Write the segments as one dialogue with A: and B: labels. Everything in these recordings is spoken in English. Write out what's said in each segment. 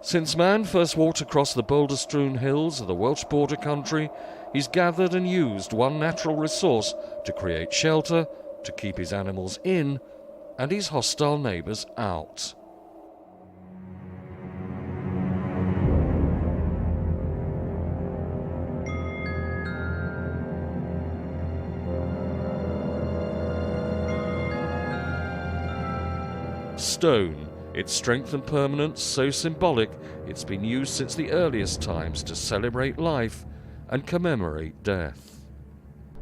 A: Since man first walked across the boulder-strewn hills of the Welsh border country, he's gathered and used one natural resource to create shelter, to keep his animals in, and his hostile neighbours out. Stone, its strength and permanence so symbolic it's been used since the earliest times to celebrate life and commemorate death.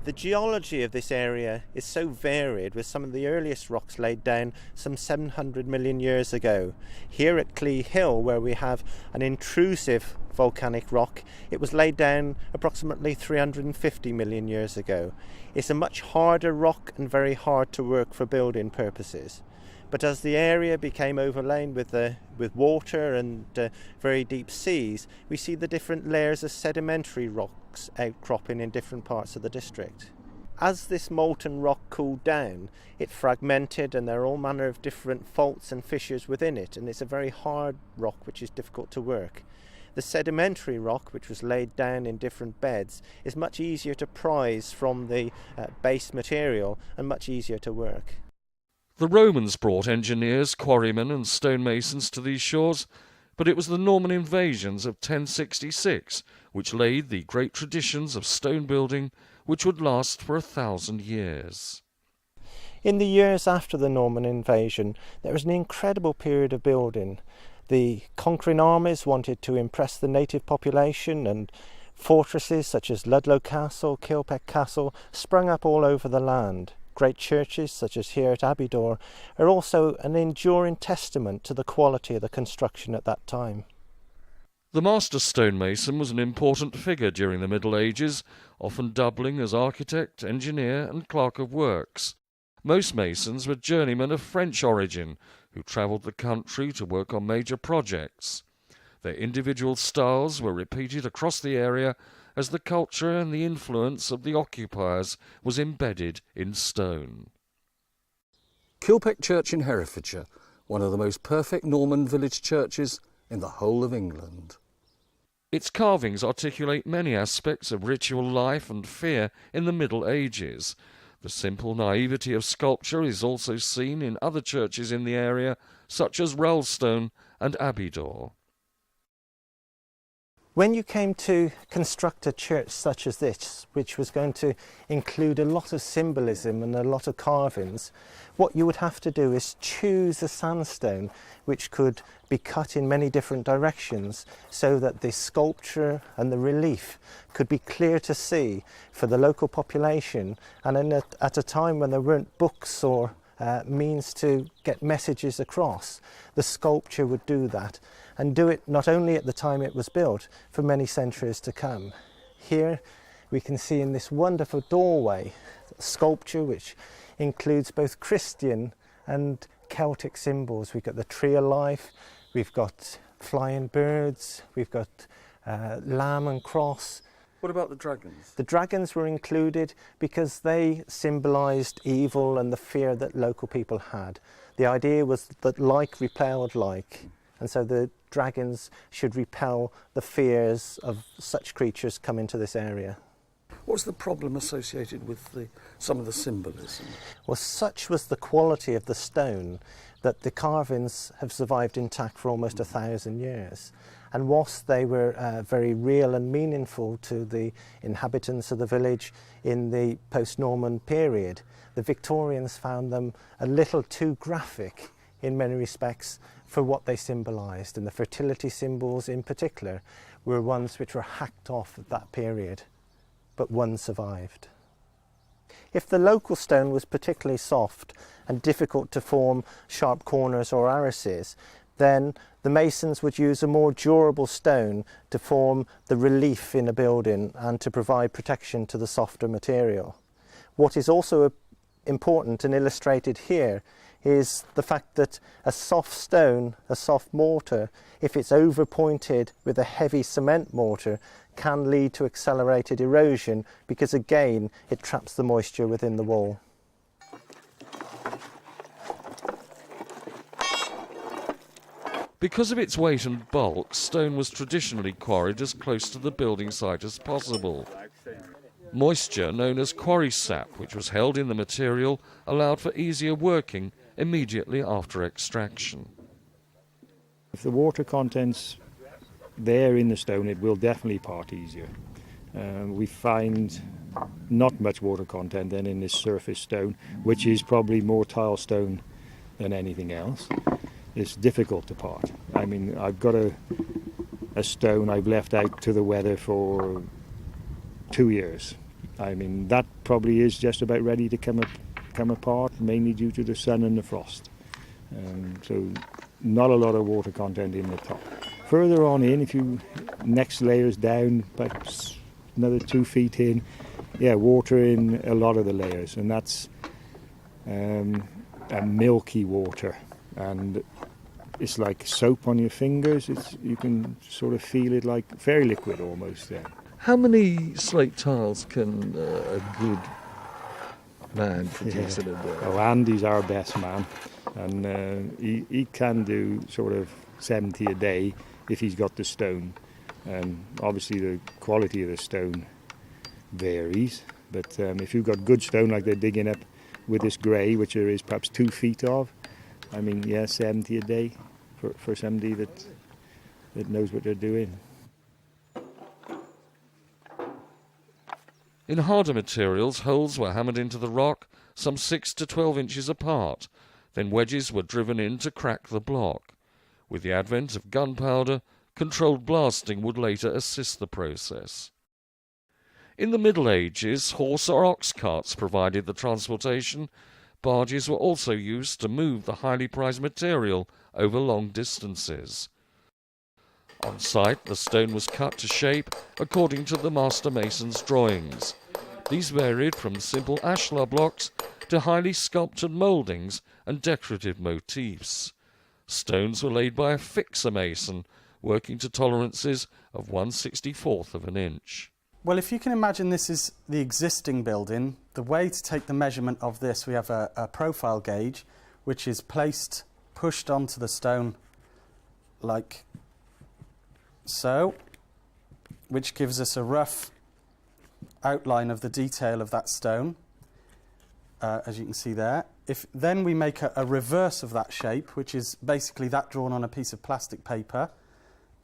B: The geology of this area is so varied, with some of the earliest rocks laid down some 700 million years ago. Here at Clee Hill, where we have an intrusive volcanic rock, it was laid down approximately 350 million years ago. It's a much harder rock and very hard to work for building purposes. But as the area became overlain with water and very deep seas, we see the different layers of sedimentary rocks outcropping in different parts of the district. As this molten rock cooled down, it fragmented, and there are all manner of different faults and fissures within it, and it's a very hard rock which is difficult to work. The sedimentary rock, which was laid down in different beds, is much easier to prise from the base material and much easier to work.
A: The Romans brought engineers, quarrymen and stonemasons to these shores, but it was the Norman invasions of 1066 which laid the great traditions of stone building which would last for 1,000 years.
B: In the years after the Norman invasion, there was an incredible period of building. The conquering armies wanted to impress the native population, and fortresses such as Ludlow Castle, Kilpeck Castle sprung up all over the land. Great churches, such as here at Abbeydoor, are also an enduring testament to the quality of the construction at that time.
A: The master stonemason was an important figure during the Middle Ages, often doubling as architect, engineer and clerk of works. Most masons were journeymen of French origin who travelled the country to work on major projects. Their individual styles were repeated across the area as the culture and the influence of the occupiers was embedded in stone.
C: Kilpeck Church in Herefordshire, one of the most perfect Norman village churches in the whole of England.
A: Its carvings articulate many aspects of ritual life and fear in the Middle Ages. The simple naivety of sculpture is also seen in other churches in the area, such as Rowlstone and Abbeydoor.
B: When you came to construct a church such as this, which was going to include a lot of symbolism and a lot of carvings, what you would have to do is choose a sandstone which could be cut in many different directions so that the sculpture and the relief could be clear to see for the local population, and at a time when there weren't books or means to get messages across, the sculpture would do that, and do it not only at the time it was built, for many centuries to come. Here we can see in this wonderful doorway sculpture which includes both Christian and Celtic symbols. We've got the tree of life, we've got flying birds, we've got lamb and cross.
C: What about the dragons?
B: The dragons were included because they symbolised evil and the fear that local people had. The idea was that like repelled like, and so the dragons should repel the fears of such creatures coming to this area.
C: What's the problem associated with some of the symbolism?
B: Well, such was the quality of the stone that the carvings have survived intact for almost 1,000 years. And whilst they were very real and meaningful to the inhabitants of the village in the post-Norman period, the Victorians found them a little too graphic in many respects for what they symbolised, and the fertility symbols in particular were ones which were hacked off at that period, but one survived. If the local stone was particularly soft and difficult to form sharp corners or arises, then the masons would use a more durable stone to form the relief in a building and to provide protection to the softer material. What is also important and illustrated here is the fact that a soft stone, a soft mortar, if it's overpointed with a heavy cement mortar, can lead to accelerated erosion because again it traps the moisture within the wall.
A: Because of its weight and bulk, stone was traditionally quarried as close to the building site as possible. Moisture, known as quarry sap, which was held in the material, allowed for easier working immediately after extraction.
D: If the water content's there in the stone, it will definitely part easier. We find not much water content then in this surface stone, which is probably more tile stone than anything else. It's difficult to part. I mean, I've got a stone I've left out to the weather for 2 years. I mean, that probably is just about ready to come apart, mainly due to the sun and the frost. So not a lot of water content in the top. Further on in, if you next layers down, about another 2 feet in, water in a lot of the layers, and that's a milky water, and it's like soap on your fingers. You can sort of feel it like fairy liquid almost then.
C: How many slate tiles can a good man produce in a day?
D: Oh, Andy's our best man, and he can do sort of 70 a day if he's got the stone. And obviously the quality of the stone varies, but if you've got good stone like they're digging up with this grey, which there is perhaps 2 feet of, I mean, 70 a day for somebody that knows what they're doing.
A: In harder materials, holes were hammered into the rock some 6 to 12 inches apart. Then wedges were driven in to crack the block. With the advent of gunpowder, controlled blasting would later assist the process. In the Middle Ages, horse or ox carts provided the transportation. Barges were also used to move the highly prized material over long distances. On site, the stone was cut to shape according to the master mason's drawings. These varied from simple ashlar blocks to highly sculptured mouldings and decorative motifs. Stones were laid by a fixer mason, working to tolerances of 1/64 of an inch.
E: Well, if you can imagine this is the existing building, the way to take the measurement of this, we have a profile gauge, which is pushed onto the stone like so, which gives us a rough outline of the detail of that stone, as you can see there. If then we make a reverse of that shape, which is basically that drawn on a piece of plastic paper,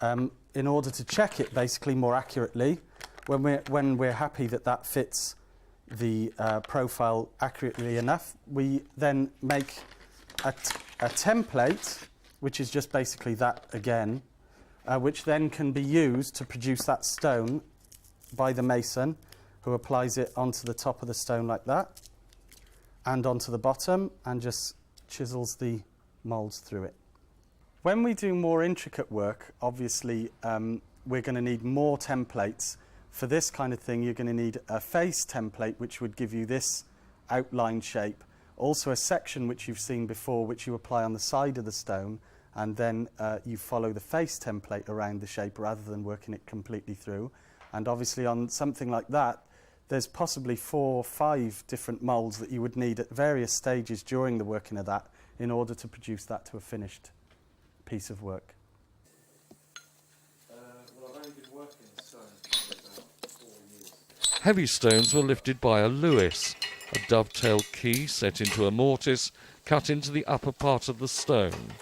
E: in order to check it basically more accurately, when we're happy that that fits the profile accurately enough, we then make a template, which is just basically that again, which then can be used to produce that stone by the mason, who applies it onto the top of the stone like that, and onto the bottom, and just chisels the moulds through it. When we do more intricate work, obviously we're going to need more templates. For this kind of thing, you're going to need a face template, which would give you this outline shape. Also a section, which you've seen before, which you apply on the side of the stone, and then you follow the face template around the shape rather than working it completely through. And obviously on something like that, there's possibly 4 or 5 different moulds that you would need at various stages during the working of that in order to produce that to a finished piece of work.
C: Well, I've only been working in stone for about 4 years.
A: Heavy stones were lifted by a Lewis, a dovetailed key set into a mortise cut into the upper part of the stone.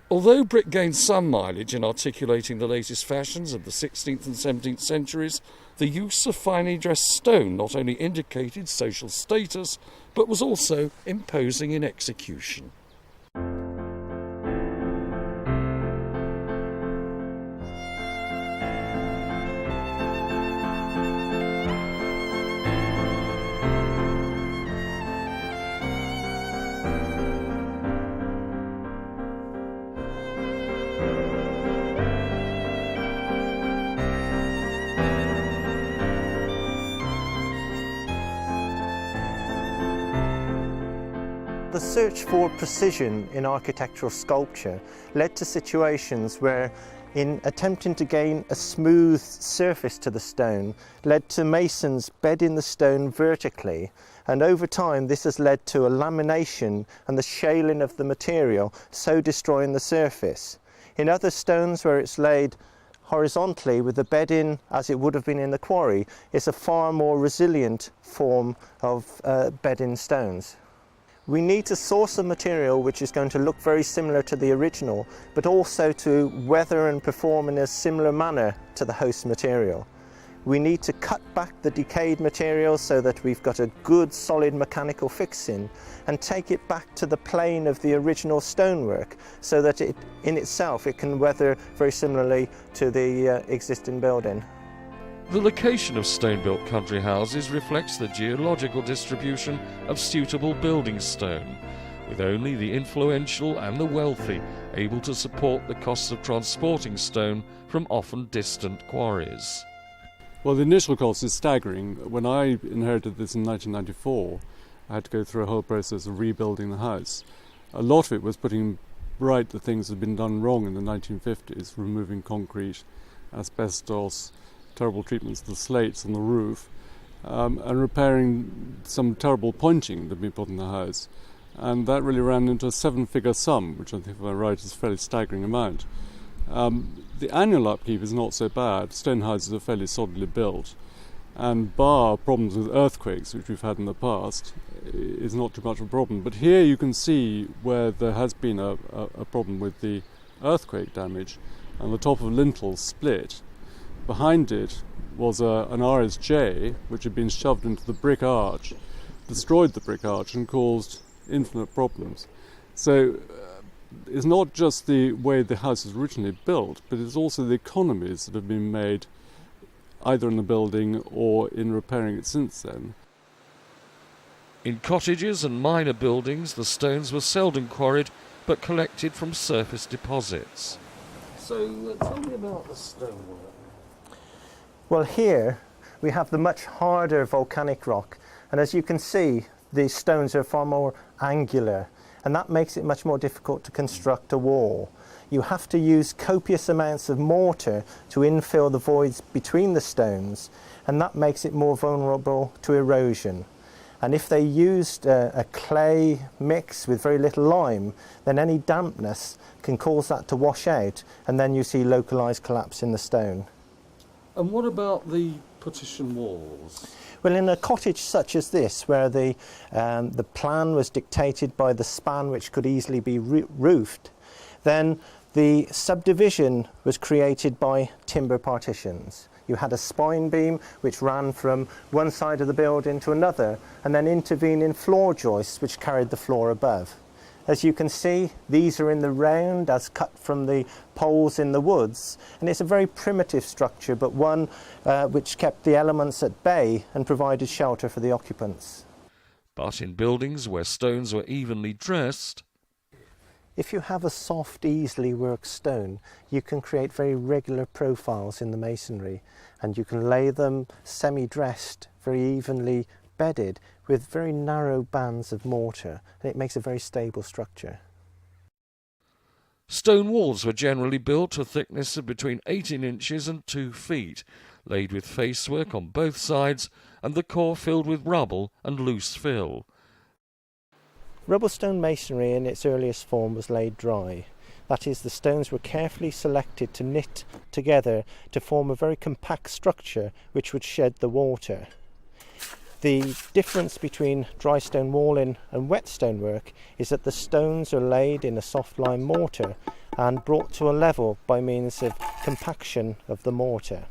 C: Although brick gained some mileage in articulating the latest fashions of the 16th and 17th centuries, the use of finely dressed stone not only indicated social status, but was also imposing in execution.
B: The search for precision in architectural sculpture led to situations where in attempting to gain a smooth surface to the stone, led to masons bedding the stone vertically, and over time this has led to a lamination and the shaling of the material, so destroying the surface. In other stones where it's laid horizontally with the bedding as it would have been in the quarry, it's a far more resilient form of bedding stones. We need to source a material which is going to look very similar to the original, but also to weather and perform in a similar manner to the host material. We need to cut back the decayed material so that we've got a good solid mechanical fixing, and take it back to the plane of the original stonework so that it in itself it can weather very similarly to the existing building.
A: The location of stone-built country houses reflects the geological distribution of suitable building stone, with only the influential and the wealthy able to support the costs of transporting stone from often distant quarries.
F: Well, the initial cost is staggering. When I inherited this in 1994, I had to go through a whole process of rebuilding the house. A lot of it was putting right the things that had been done wrong in the 1950s, removing concrete, asbestos, terrible treatments of the slates on the roof, and repairing some terrible pointing that had been put in the house. And that really ran into a 7-figure sum, which I think, if I'm right, is a fairly staggering amount. The annual upkeep is not so bad. Stone houses are fairly solidly built, and bar problems with earthquakes, which we've had in the past, is not too much of a problem. But here you can see where there has been a problem with the earthquake damage, and the top of lintels split. Behind it was an RSJ which had been shoved into the brick arch, destroyed the brick arch and caused infinite problems. So it's not just the way the house was originally built, but it's also the economies that have been made either in the building or in repairing it since then.
A: In cottages and minor buildings, the stones were seldom quarried but collected from surface deposits.
C: So tell me about the stonework.
B: Well, here we have the much harder volcanic rock, and as you can see, the stones are far more angular, and that makes it much more difficult to construct a wall. You have to use copious amounts of mortar to infill the voids between the stones, and that makes it more vulnerable to erosion. And if they used a clay mix with very little lime, then any dampness can cause that to wash out, and then you see localised collapse in the stone.
C: And what about the partition walls?
B: Well, in a cottage such as this, where the plan was dictated by the span which could easily be roofed, then the subdivision was created by timber partitions. You had a spine beam which ran from one side of the building to another, and then intervening floor joists which carried the floor above. As you can see, these are in the round as cut from the poles in the woods, and it's a very primitive structure, but one which kept the elements at bay and provided shelter for the occupants.
A: But in buildings where stones were evenly dressed,
B: if you have a soft, easily worked stone, you can create very regular profiles in the masonry, and you can lay them semi-dressed, very evenly bedded, with very narrow bands of mortar, and it makes a very stable structure.
A: stone walls were generally built to a thickness of between 18 inches and 2 feet, laid with facework on both sides, and the core filled with rubble and loose fill.
B: Rubble stone masonry in its earliest form was laid dry. That is, the stones were carefully selected to knit together to form a very compact structure which would shed the water. The difference between dry stone walling and wet stonework is that the stones are laid in a soft lime mortar and brought to a level by means of compaction of the mortar.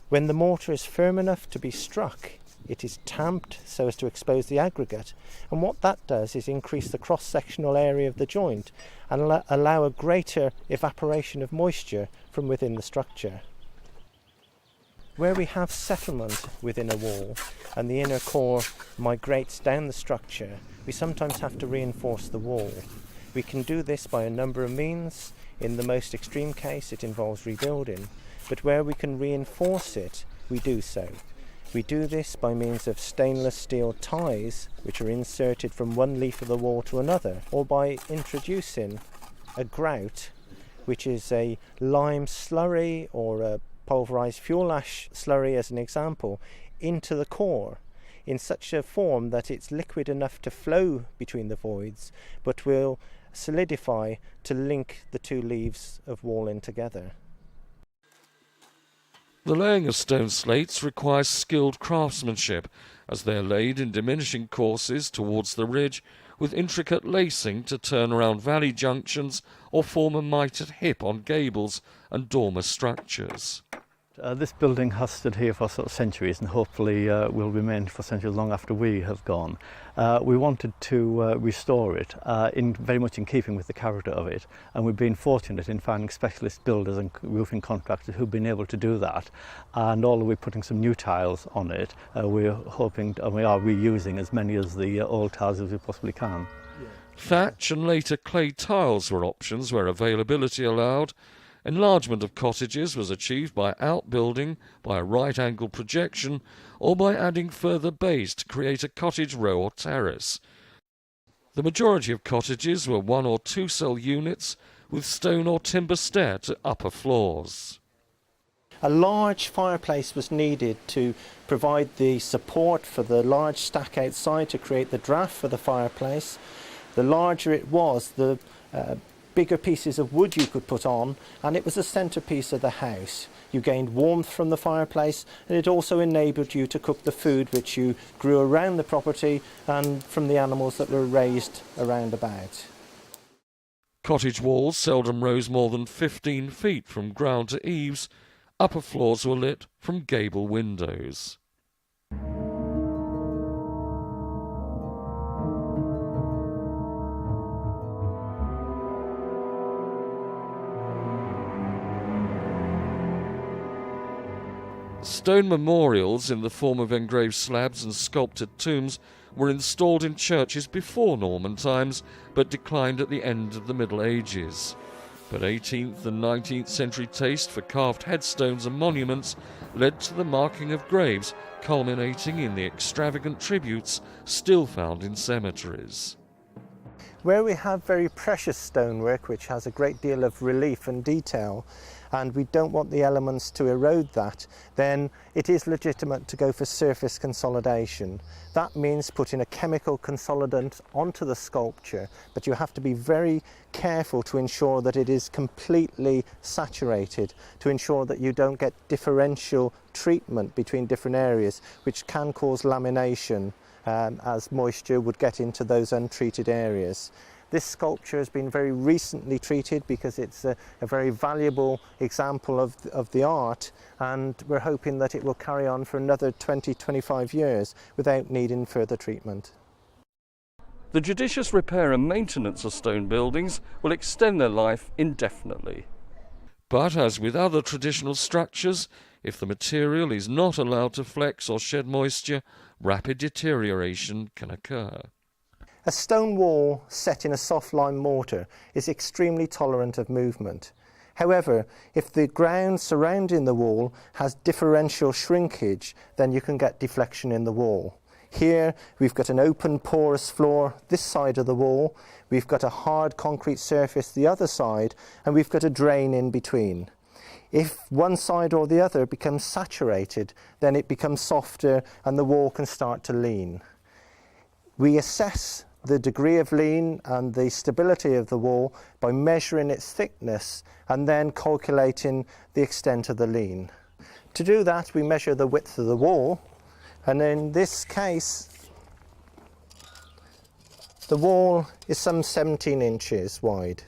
B: When the mortar is firm enough to be struck, it is tamped so as to expose the aggregate, and what that does is increase the cross-sectional area of the joint and allow a greater evaporation of moisture from within the structure. Where we have settlement within a wall and the inner core migrates down the structure, we sometimes have to reinforce the wall. We can do this by a number of means. In the most extreme case, it involves rebuilding, but where we can reinforce it, we do so. We do this by means of stainless steel ties, which are inserted from one leaf of the wall to another, or by introducing a grout which is a lime slurry or a pulverised fuel ash slurry as an example, into the core in such a form that it's liquid enough to flow between the voids but will solidify to link the two leaves of wall in together.
A: The laying of stone slates requires skilled craftsmanship, as they are laid in diminishing courses towards the ridge with intricate lacing to turn around valley junctions or form a mitred hip on gables and dormer structures.
G: This building has stood here for sort of centuries and hopefully will remain for centuries long after we have gone. We wanted to restore it very much in keeping with the character of it, and we've been fortunate in finding specialist builders and roofing contractors who've been able to do that. And although we're putting some new tiles on it, we're hoping, and we are reusing as many of the old tiles as we possibly can.
A: Thatch and later clay tiles were options where availability allowed. Enlargement of cottages was achieved by outbuilding, by a right-angle projection, or by adding further bays to create a cottage row or terrace. The majority of cottages were 1 or 2 cell units with stone or timber stair to upper floors.
B: A large fireplace was needed to provide the support for the large stack outside to create the draft for the fireplace. The larger it was, the bigger pieces of wood you could put on, and it was a centrepiece of the house. You gained warmth from the fireplace, and it also enabled you to cook the food which you grew around the property and from the animals that were raised around about.
A: Cottage walls seldom rose more than 15 feet from ground to eaves. Upper floors were lit from gable windows. Stone memorials in the form of engraved slabs and sculpted tombs were installed in churches before Norman times, but declined at the end of the Middle Ages. But 18th and 19th century taste for carved headstones and monuments led to the marking of graves, culminating in the extravagant tributes still found in cemeteries.
B: Where we have very precious stonework which has a great deal of relief and detail, and we don't want the elements to erode that, then it is legitimate to go for surface consolidation. That means putting a chemical consolidant onto the sculpture, but you have to be very careful to ensure that it is completely saturated, to ensure that you don't get differential treatment between different areas, which can cause lamination as moisture would get into those untreated areas. This sculpture has been very recently treated because it's a very valuable example of the art, and we're hoping that it will carry on for another 20-25 years without needing further treatment.
C: The judicious repair and maintenance of stone buildings will extend their life indefinitely.
A: But as with other traditional structures, if the material is not allowed to flex or shed moisture, rapid deterioration can occur.
B: A stone wall set in a soft lime mortar is extremely tolerant of movement. However, if the ground surrounding the wall has differential shrinkage, then you can get deflection in the wall. Here we've got an open porous floor this side of the wall, we've got a hard concrete surface the other side, and we've got a drain in between. If one side or the other becomes saturated, then it becomes softer and the wall can start to lean. We assess the degree of lean and the stability of the wall by measuring its thickness and then calculating the extent of the lean. To do that, we measure the width of the wall, and in this case the wall is some 17 inches wide.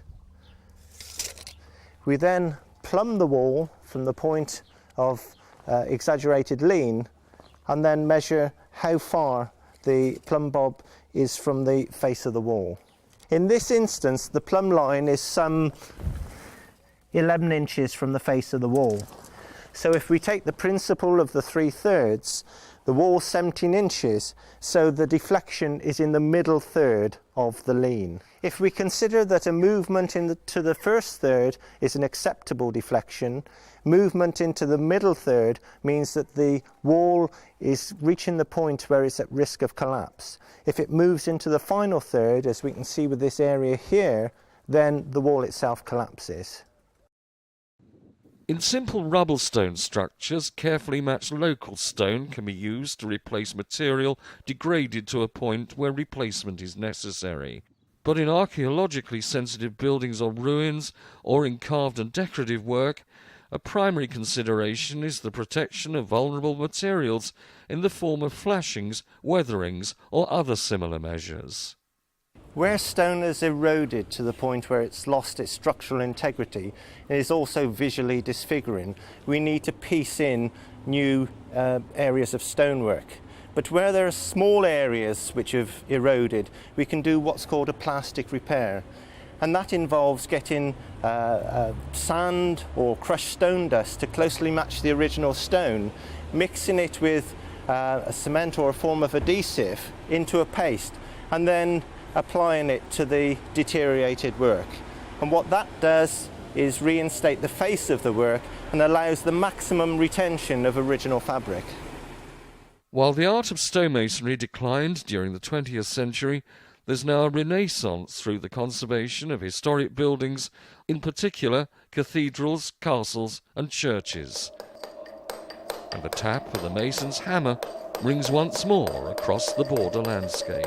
B: We then plumb the wall from the point of exaggerated lean and then measure how far the plumb bob is from the face of the wall. In this instance, the plumb line is some 11 inches from the face of the wall. So if we take the principle of the 3/3, the wall's 17 inches, so the deflection is in the middle third of the lean. If we consider that a movement to the first third is an acceptable deflection, movement into the middle third means that the wall is reaching the point where it's at risk of collapse. If it moves into the final third, as we can see with this area here, then the wall itself collapses.
A: In simple rubble stone structures, carefully matched local stone can be used to replace material degraded to a point where replacement is necessary. But in archaeologically sensitive buildings or ruins, or in carved and decorative work, a primary consideration is the protection of vulnerable materials in the form of flashings, weatherings, or other similar measures.
B: Where stone has eroded to the point where it's lost its structural integrity and is also visually disfiguring, we need to piece in new areas of stonework. But where there are small areas which have eroded, we can do what's called a plastic repair. And that involves getting sand or crushed stone dust to closely match the original stone, mixing it with a cement or a form of adhesive into a paste, and then applying it to the deteriorated work. And what that does is reinstate the face of the work and allows the maximum retention of original fabric.
A: While the art of stonemasonry declined during the 20th century, there's now a renaissance through the conservation of historic buildings, in particular cathedrals, castles and churches. And the tap of the mason's hammer rings once more across the border landscape.